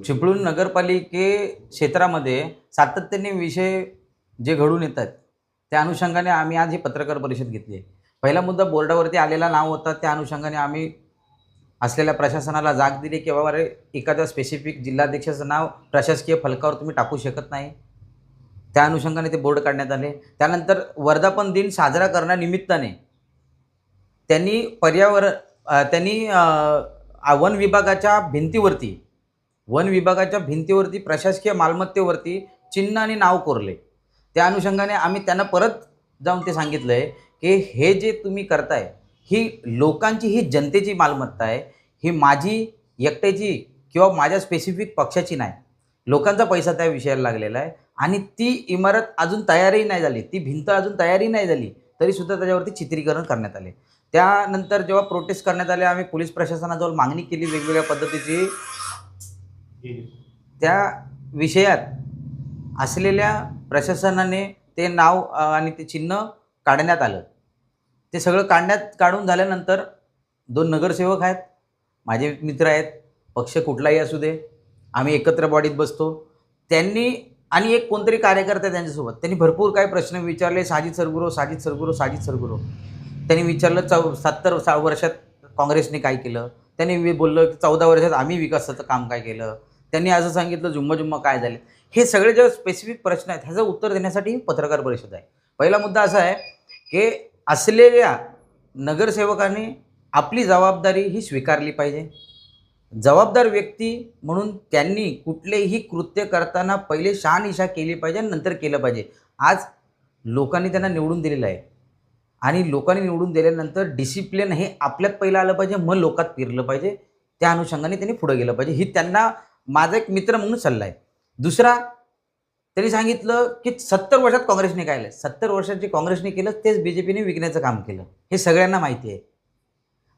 चिपळूण नगरपालिके क्षेत्रामध्ये सातत्याने विषय जे घडून येतात त्या अनुषंगाने आम्ही आज ही पत्रकार परिषद घेतली आहे. पहिला मुद्दा बोर्डावरती आलेला नाव होता, त्या अनुषंगाने आम्ही असलेल्या प्रशासनाला जाग दिली की बाबा रे, एखाद्या स्पेसिफिक जिल्हाध्यक्षाचं नाव प्रशासकीय फलकावर तुम्ही टाकू शकत नाही. त्या अनुषंगाने ते बोर्ड काढण्यात आले. त्यानंतर वर्धापन दिन साजरा करण्यानिमित्ताने त्यांनी वन विभागाच्या भिंतीवरती प्रशासकीय मालमत्तेवरती चिन्ह आणि नाव कोरले. त्या अनुषंगाने आम्ही त्यांना परत जाऊन ते सांगितलं आहे की हे जे तुम्ही करताय ही लोकांची, ही जनतेची मालमत्ता आहे. ही माझी एकट्याची किंवा माझ्या स्पेसिफिक पक्षाची नाही. लोकांचा पैसा त्या विषयाला लागलेला आहे आणि ती इमारत अजून तयारही नाही झाली, ती भिंत अजून तयारी नाही झाली तरीसुद्धा त्याच्यावरती चित्रीकरण करण्यात आले. त्यानंतर जेव्हा प्रोटेस्ट करण्यात आले, आम्ही पोलीस प्रशासनाजवळ मागणी केली वेगवेगळ्या पद्धतीची. त्या विषयात असलेल्या प्रशासनाने ते नाव आणि ते चिन्ह काढण्यात आलं. ते सगळं काढून झाल्यानंतर 2 नगरसेवक आहेत, माझे मित्र आहेत, पक्ष कुठलाही असू दे, आम्ही एकत्र बॉडीत बसतो. त्यांनी आणि एक कोणतरी कार्यकर्ता त्यांच्यासोबत, त्यांनी भरपूर काही प्रश्न विचारले. साजिद सरगुरो त्यांनी विचारलं 70 वर्षात काँग्रेसने काय केलं. त्यांनी बोललं की 14 वर्षात आम्ही विकासाचं काम काय केलं. त्यांनी असं सांगितलं जुम्मा काय झाले. हे सगळे जे स्पेसिफिक प्रश्न आहेत ह्याचं उत्तर देण्यासाठी ही पत्रकार परिषद आहे. पहिला मुद्दा असा आहे की असलेल्या नगरसेवकांनी आपली जबाबदारी ही स्वीकारली पाहिजे. जबाबदार व्यक्ती म्हणून त्यांनी कुठलेही कृत्य करताना पहिले शहानिशा केली पाहिजे आणि नंतर केलं पाहिजे. आज लोकांनी त्यांना निवडून दिलेलं आहे आणि लोकांनी निवडून दिल्यानंतर डिसिप्लिन हे आपल्यात पहिलं आलं पाहिजे, मग लोकात फिरलं पाहिजे. त्या अनुषंगाने त्यांनी पुढे गेलं पाहिजे. ही त्यांना माझा एक मित्र म्हणून सल्ला आहे. दुसरा, त्यांनी सांगितलं की 70 वर्षात काँग्रेसने काय केलं. 70 वर्षात काँग्रेसने केलं तेच बीजेपीने विकण्याचं काम केलं, हे सगळ्यांना माहिती आहे.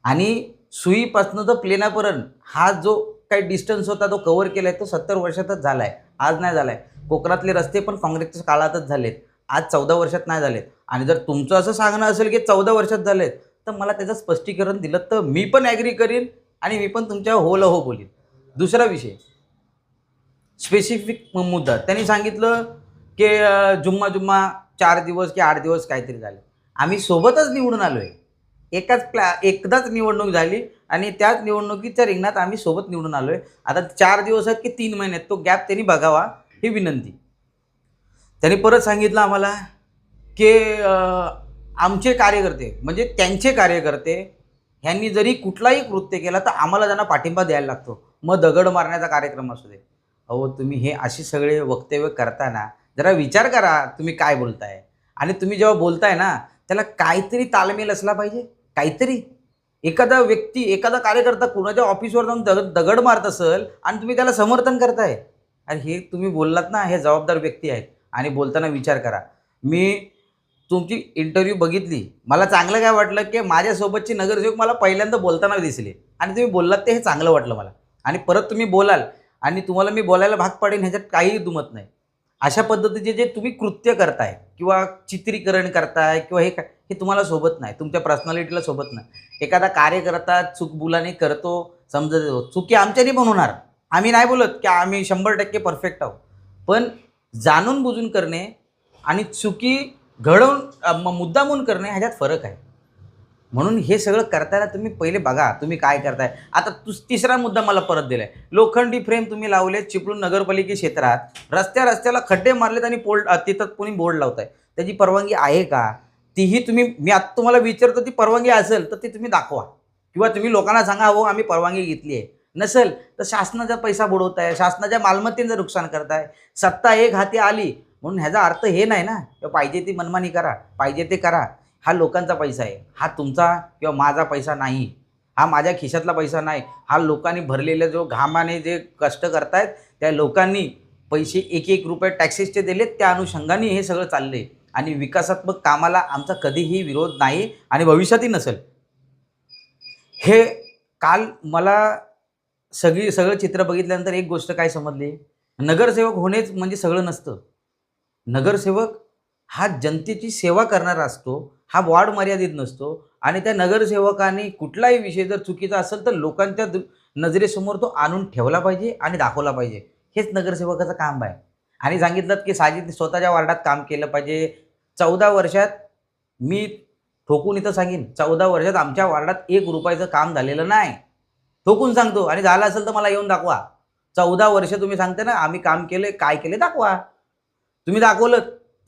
आणि सुईपासनं तर प्लेनापर्यंत हा जो काही डिस्टन्स होता तो कव्हर केला आहे तो 70 वर्षातच झाला आहे, आज नाही झाला आहे. कोकणातले रस्ते पण काँग्रेसच्या काळातच झालेत, आज 14 वर्षात नाही झालेत. आणि जर तुमचं असं सांगणं असेल की 14 वर्षात झालेत तर मला त्याचं स्पष्टीकरण दिलं तर मी पण ॲग्री करीन आणि मी पण तुमच्या होला हो बोलीन. दुसरा विषय, स्पेसिफिक मुद्दा, त्यांनी सांगितलं की जुम्मा 4 दिवस की 8 दिवस काहीतरी झाले. आम्ही सोबतच निवडून आलो आहे, एकदाच निवडणूक झाली आणि त्याच निवडणुकीच्या रिंगणात आम्ही सोबत निवडून आलो आहे. आता 4 दिवस आहेत की 3 महिन्यात तो गॅप त्यांनी बघावा ही विनंती. त्यांनी परत सांगितलं आम्हाला की आमचे कार्यकर्ते म्हणजे त्यांचे कार्यकर्ते ह्यांनी जरी कुठलाही कृत्य केला तर आम्हाला त्यांना पाठिंबा द्यायला लागतो, मग दगड मारण्याचा कार्यक्रम असू दे. अहो, तुम्ही हे अशी सगळे वक्तव्य करताना जरा विचार करा तुम्ही काय बोलताय. आणि तुम्ही जेव्हा बोलताय ना त्याला काहीतरी ताळमेळ असला पाहिजे. काहीतरी एखादा व्यक्ती, एखादा कार्यकर्ता कुणाच्या ऑफिसवर जाऊन दगड मारत असेल आणि तुम्ही त्याला समर्थन करताय, आणि हे तुम्ही बोललात ना, हे जबाबदार व्यक्ती आहेत आणि बोलताना विचार करा. मी तुमची इंटरव्ह्यू बघितली, मला चांगलं काय वाटलं की माझ्यासोबतची नगरसेवक मला पहिल्यांदा बोलताना दिसले आणि तुम्ही बोललात ते हे चांगलं वाटलं मला. आणि परत तुम्ही बोलाल आणि तुम्हाला मी बोलायला भाग पाडेन, ह्याच्यात काहीही दुमत नाही. अशा पद्धतीचे जे तुम्ही कृत्य करताय किंवा चित्रीकरण करताय किंवा हे तुम्हाला सोबत नाही, तुमच्या पर्सनॅलिटीला सोबत नाही. एखादा कार्यकर्ता चूकबुलाने करतो, समजत येतो, चुकी आमच्यानी पण होणार. आम्ही नाही बोलत की आम्ही 100% परफेक्ट आहोत, पण जाणून बुजून करणे आणि चुकी घडवून मुद्दामून करणे ह्याच्यात फरक आहे. म्हणून हे सगळं करताना तुम्ही पहिले बघा तुम्ही काय करताय. आता तिसरा मुद्दा मला परत दिलाय, लोखंडी फ्रेम तुम्ही लावलेत चिपळूण नगरपालिके क्षेत्रात, रस्त्याला खड्डे मारलेत आणि तिथं कोणी बोर्ड लावताय, त्याची परवानगी आहे का? तीही तुम्ही, मी आता तुम्हाला विचारतो, ती परवानगी असेल तर ती तुम्ही दाखवा किंवा तुम्ही लोकांना सांगा हो आम्ही परवानगी घेतली आहे. नसेल तर शासनाचा पैसा बुडवताय, शासनाच्या मालमत्तेचं नुकसान करताय. सत्ता एक हाती आली म्हणून ह्याचा अर्थ हे नाही ना पाहिजे ती मनमानी करा, पाहिजे ते करा. हा लोकांचा पैसा आहे, हा तुमचा किंवा माझा पैसा नाही, हा माझ्या खिशातला पैसा नाही. हा लोकांनी भरलेला जो घामाने जे कष्ट करतायत त्या लोकांनी पैसे एक रुपये टॅक्सेसचे दिलेत, त्या अनुषंगाने हे सगळं चाललंय. आणि विकासात्मक कामाला आमचा कधीही विरोध नाही आणि भविष्यातही नसेल. हे काल मला सगळं चित्र बघितल्यानंतर एक गोष्ट काय समजली, नगरसेवक होणेच म्हणजे सगळं नसतं. नगरसेवक हा जनतेची सेवा करणारा असतो, हा वॉर्ड मर्यादित नसतो. आणि त्या नगरसेवकांनी कुठलाही विषय जर चुकीचा असेल तर लोकांच्या नजरेसमोर तो आणून ठेवला पाहिजे आणि दाखवला पाहिजे. हेच नगरसेवकाचं काम आहे. आणि सांगितलं की साजिद स्वतःच्या वार्डात काम केलं पाहिजे. 14 वर्षात मी ठोकून इथं सांगेन, 14 वर्षात आमच्या वार्डात 1 रुपयाचं काम झालेलं नाही. ठोकून सांगतो. आणि झालं असेल तर मला येऊन दाखवा. 14 वर्ष तुम्ही सांगते ना आम्ही काम केले, काय केले दाखवा. तुम्ही दाखवलं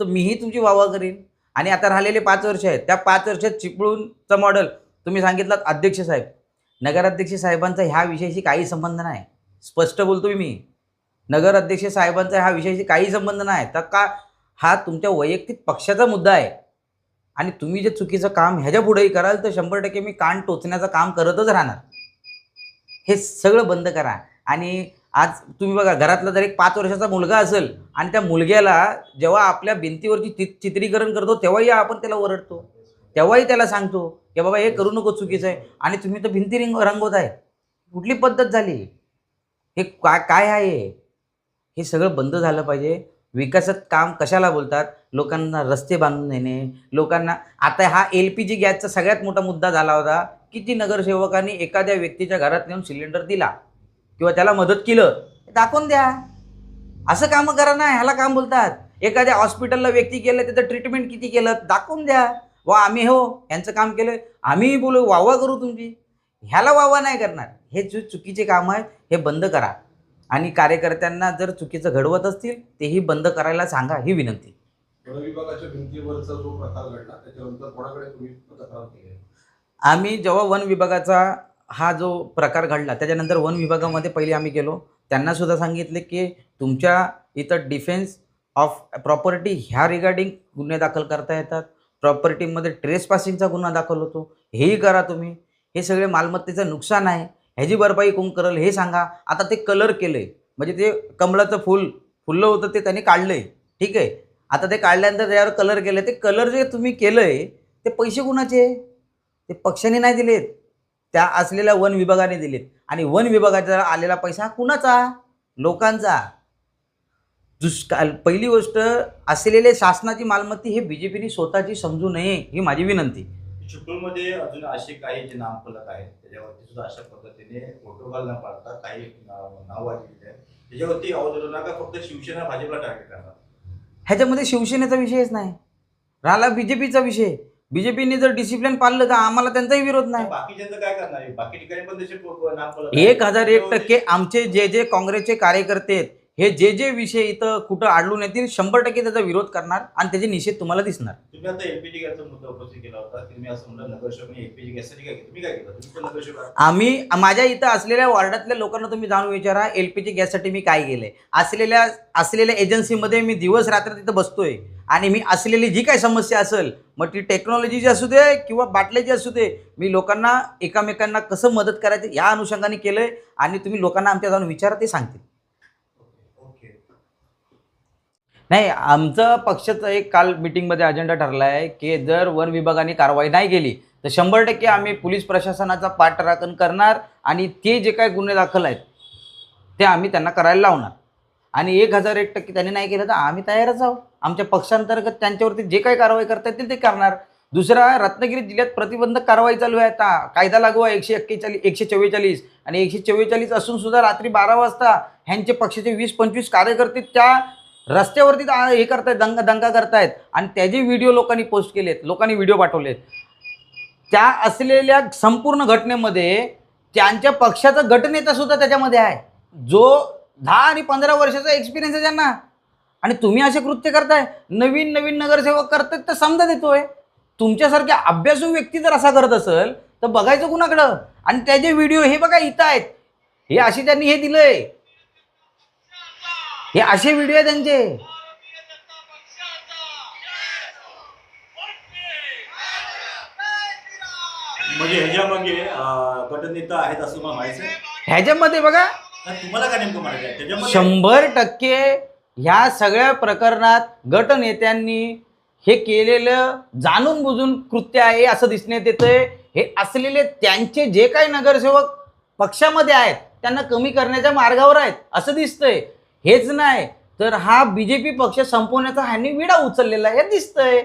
तर मीही तुमची वाहवा करीन. आणि आता राहिलेले 5 वर्ष आहेत, त्या 5 वर्षात चिपळूणचं मॉडेल तुम्ही सांगितलं. अध्यक्ष साहेब, नगराध्यक्ष साहेबांचा ह्या विषयाशी काही संबंध नाही. स्पष्ट बोलतोय मी. नगराध्यक्ष साहेबांचा ह्या विषयाशी काही संबंध नाही. तर का हा तुमच्या वैयक्तिक पक्षाचा मुद्दा आहे. आणि तुम्ही जे चुकीचं काम ह्याच्या पुढेही कराल तर 100% मी कान टोचण्याचं काम करतच राहणार. हे सगळं बंद करा. आणि आज तुम्ही बघा, घरातला जर एक 5 वर्षाचा मुलगा असेल आणि त्या मुलग्याला जेव्हा आपल्या भिंतीवरची चित्रीकरण करतो तेव्हाही आपण त्याला ओरडतो, तेव्हाही त्याला सांगतो की बाबा हे करू नको, चुकीचं आहे. आणि तुम्ही तर भिंती रंगवत आहे. कुठली पद्धत झाली? हे काय आहे? हे सगळं बंद झालं पाहिजे. विकासात काम कशाला बोलतात? लोकांना रस्ते बांधून देणे, लोकांना. आता हा LPG गॅसचा सगळ्यात मोठा मुद्दा झाला होता. किती नगरसेवकांनी एखाद्या व्यक्तीच्या घरात नेऊन सिलेंडर दिला किंवा त्याला मदत केलं, दाखवून द्या. असं कामं करा ना, ह्याला काम बोलतात. एखाद्या हॉस्पिटलला व्यक्ती गेलं, त्याचं ट्रीटमेंट किती केलं दाखवून द्या. वा आम्ही हो यांचं काम केलं, आम्हीही बोलू, वावा करू तुमची. ह्याला वावा नाही करणार. हे जे चुकीचे काम आहेत हे बंद करा. आणि कार्यकर्त्यांना जर चुकीचं घडवत असतील तेही बंद करायला सांगा, ही विनंती. वन विभागाच्या भिंतीवरचा जो प्रकार घडला त्याच्यानंतर कोणाकडे तुम्ही तक्रार केली? आम्ही जेव्हा वन विभागाचा हा जो प्रकार घडला त्याच्यानंतर वन विभागामध्ये पहिले आम्ही गेलो. त्यांना सुद्धा सांगितले की तुमच्या इथं डिफेन्स ऑफ प्रॉपर्टी ह्या रिगार्डिंग गुन्हे दाखल करता येतात. प्रॉपर्टीमध्ये ट्रेसपासिंगचा गुन्हा दाखल होतो, हेही करा तुम्ही. हे सगळे मालमत्तेचं नुकसान आहे, ह्याची भरपाई कोण करेल हे सांगा. आता ते कलर केलंय, म्हणजे ते कमळाचं फुललं होतं ते त्यांनी काढलंय, ठीक आहे. आता ते काढल्यानंतर त्याच्यावर कलर केलं. ते कलर जे तुम्ही केलंय ते पैसे कुणाचे? ते पक्षाने नाही दिलेत, त्या असलेल्या वन विभागाने दिलेत. आणि वन विभागाचा आलेला पैसा कुणाचा? लोकांचा. पहिली गोष्ट, असलेले शासनाची मालमत्ता हे बीजेपीने स्वतःची समजू नये, ही माझी विनंती. चिपळूणमध्ये अजून असे काही जे नामफलक आहेत त्याच्यावरती सुद्धा अशा पद्धतीने प्रोटोकॉल न पाळता काही नाव वाजलेले आहेत. त्याच्यावरती आवाज नका, फक्त शिवसेना भाजपला टार्गेट करणार. ह्याच्यामध्ये शिवसेनेचा विषयच नाही, राहिला बीजेपीचा विषय. बीजेपीने जर डिसिप्लिन पाळलं तर आम्हाला त्यांचाही विरोध नाही. बाकीच्यांचं काय करणार आहे? बाकी ठिकाणी पण तसे नामफलक 1001% आमचे जे काँग्रेसचे कार्यकर्ते आहेत हे जे विषय इथं कुठं आढळून येतील 100% त्याचा विरोध करणार आणि त्याचे निषेध तुम्हाला दिसणार. तुम्ही आता LPG गॅसचा मुद्दा उपस्थित केला होता. तुम्ही असं म्हणलं नगरसेवकांनी LPG गॅससाठी काय केलं? तुम्ही काय केलं? तुम्ही पण नगरसेवक. आम्ही माझ्या इथं असलेल्या वार्डातल्या लोकांना तुम्ही जाणून विचारा LPG गॅससाठी मी काय केलंय. असलेल्या एजन्सीमध्ये मी दिवस रात्र तिथं बसतोय आणि मी असलेली जी काही समस्या असेल, मग ती टेक्नॉलॉजीची असू दे किंवा बाटल्याची असू दे, मी लोकांना एकमेकांना कसं मदत करायचं या अनुषंगाने केलंय. आणि तुम्ही लोकांना आमच्या जाऊन विचारा, ते सांगतील. नाही, आमचं पक्षाचं एक काल मीटिंगमध्ये अजेंडा ठरला आहे की जर वन विभागाने कारवाई नाही केली तर 100% आम्ही पोलीस प्रशासनाचा पाठराखण करणार आणि ते जे काही गुन्हे दाखल आहेत ते आम्ही त्यांना करायला लावणार. आणि 1001% त्यांनी नाही केलं तर आम्ही तयारच आहोत. आमच्या पक्षांतर्गत त्यांच्यावरती जे काही कारवाई करता येतील ते करणार. दुसरा, रत्नागिरी जिल्ह्यात प्रतिबंधक कारवाई चालू आहे. आता कायदा लागू आहे 144 आणि 144 असून सुद्धा रात्री 12 वाजता ह्यांचे पक्षाचे 20-25 कार्यकर्ते त्या रस्त्यावरती हे करतायत, दंगा करतायत. आणि त्याचे व्हिडिओ लोकांनी पोस्ट केलेत, लोकांनी व्हिडिओ पाठवलेत. त्या असलेल्या संपूर्ण घटनेमध्ये त्यांच्या पक्षाचा गटनेता सुद्धा त्याच्यामध्ये आहे, जो 10 आणि 15 वर्षाचा एक्सपिरियन्स आहे त्यांना. आणि तुम्ही असे कृत्य करताय. नवीन नगरसेवक करतात तर समजा देतोय. तुमच्यासारख्या अभ्यासू व्यक्ती जर असा करत असेल तर बघायचं कुणाकडं. आणि त्याचे व्हिडिओ हे बघा इथं आहेत, हे असे त्यांनी हे दिलंय, हे असे व्हिडिओ आहे त्यांचे. म्हणजे ह्याच्यामध्ये गटनेता आहेत असं मला माहिती आहे. ह्याच्यामध्ये बघा, तुम्हाला काय नेमकं माहिती आहे त्याच्यामध्ये? 100% ह्या सगळ्या प्रकरणात गटनेत्यांनी हे केलेलं जाणून बुजून कृत्य आहे असं दिसण्यात येतंय. हे असलेले त्यांचे जे काही नगरसेवक पक्षामध्ये आहेत त्यांना कमी करण्याच्या मार्गावर आहेत असं दिसतंय. हेच नाही तर हा बीजेपी पक्ष संपवण्याचा ह्यांनी विडा उचललेला आहे हे दिसतंय.